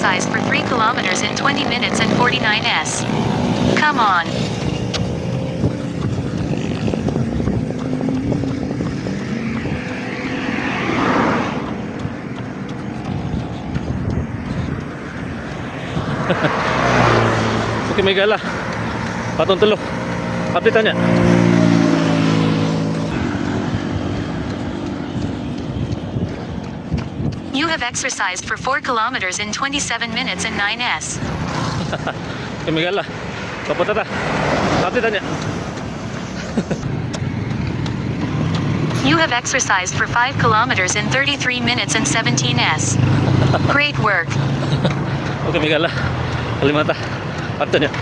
exercise for 3 kilometers in 20 minutes and 49 s. Come on. Okay, may gala. Patong tulo. Update niya. You have exercised for 4 kilometers in 27 minutes and 9 s. Okay, may gala. Papunta ta. Update niya. You have exercised for 5 kilometers in 33 minutes and 17 s. Great work. Okay, may gala. Kalimata. Update niya.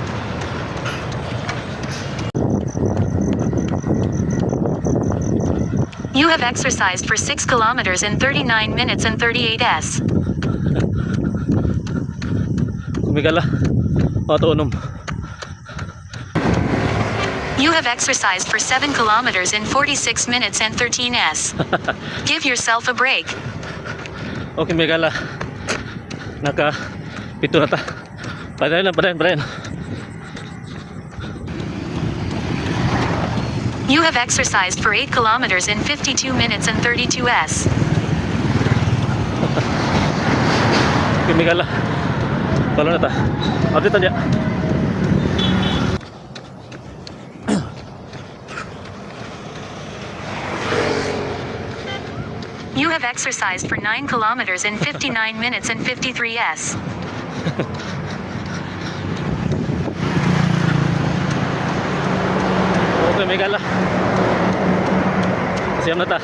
You have exercised for 6 kilometers in 39 minutes and 38 s. Kumigala. Matuunom. You have exercised for 7 kilometers in 46 minutes and 13 s. Give yourself a break. Okay, may gala. Naka pito na ta. Padayon. You have exercised for 8 kilometers in 52 minutes and 32 s. Okay, may gala. Palo na ta. Update niya. You have exercised for 9 kilometers in 59 minutes and 53 s. Okay, may gala. Siyam na ta.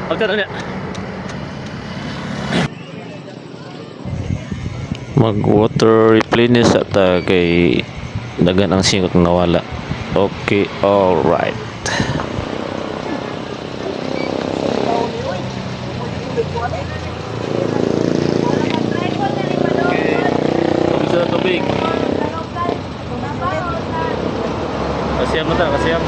Update niya. Mag water replenish at kay dagan ang singot na nawala. Okay, all right. Tubig. Kasiyam na ta, kasiyam.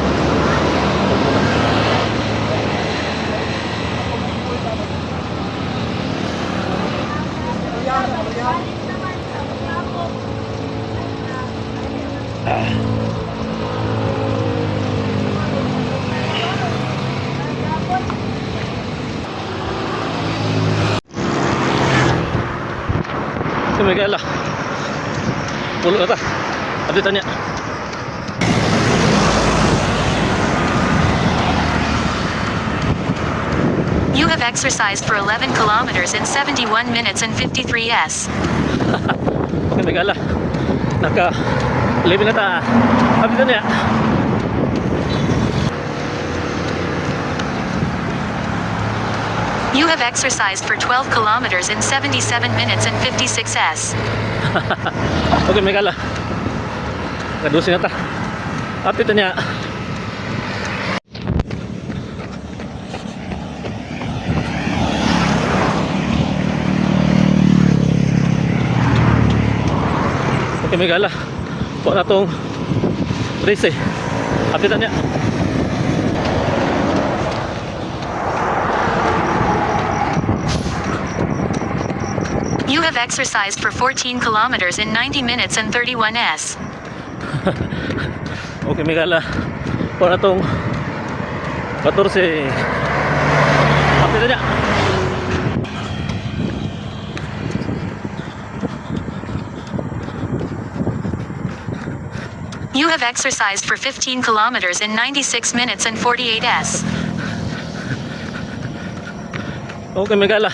May gala. Pulo na ta. Update niya. You have exercised for 11 kilometers in 71 minutes and 53 s. Okay, may gala. Naka 11 na ta. Update niya. You have exercised for 12 kilometers in 77 minutes and 56 s. Okay, may gala. Kadusin na ta. Update niya. Okay, may gala. Kuha na itong race eh. Update niya. You have exercised for 14 kilometers in 90 minutes and 31 s. Okay, may gala. Kuha na itong 14. Update niya. You have exercised for 15 kilometers in 96 minutes and 48 s. Okay, may gala.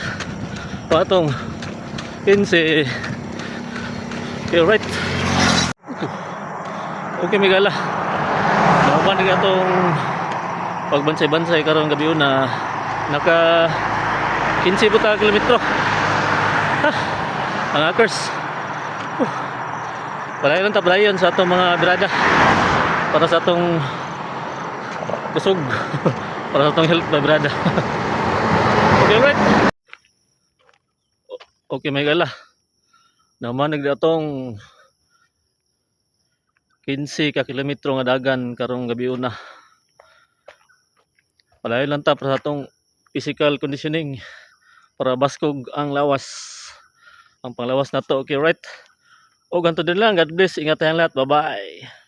Kuha itong 15. Okay, right. Okay, may gala. Naman nga itong pagbansay-bansay karon gabi na naka 15 buta kilometro. Ha, ang hackers. Palayon ta palayon sa atong mga birada para sa atong kusog para sa atong health na birada. Okay, right. Okay, may gala. Naman nagdatong 15 ka kilometro nga dagan karong gabi una. Palayon lang ta para sa atong physical conditioning para baskog ang lawas ang panglawas na to. Okay, right? O ganito din lang. God bless. Ingat tayong lahat. Bye-bye.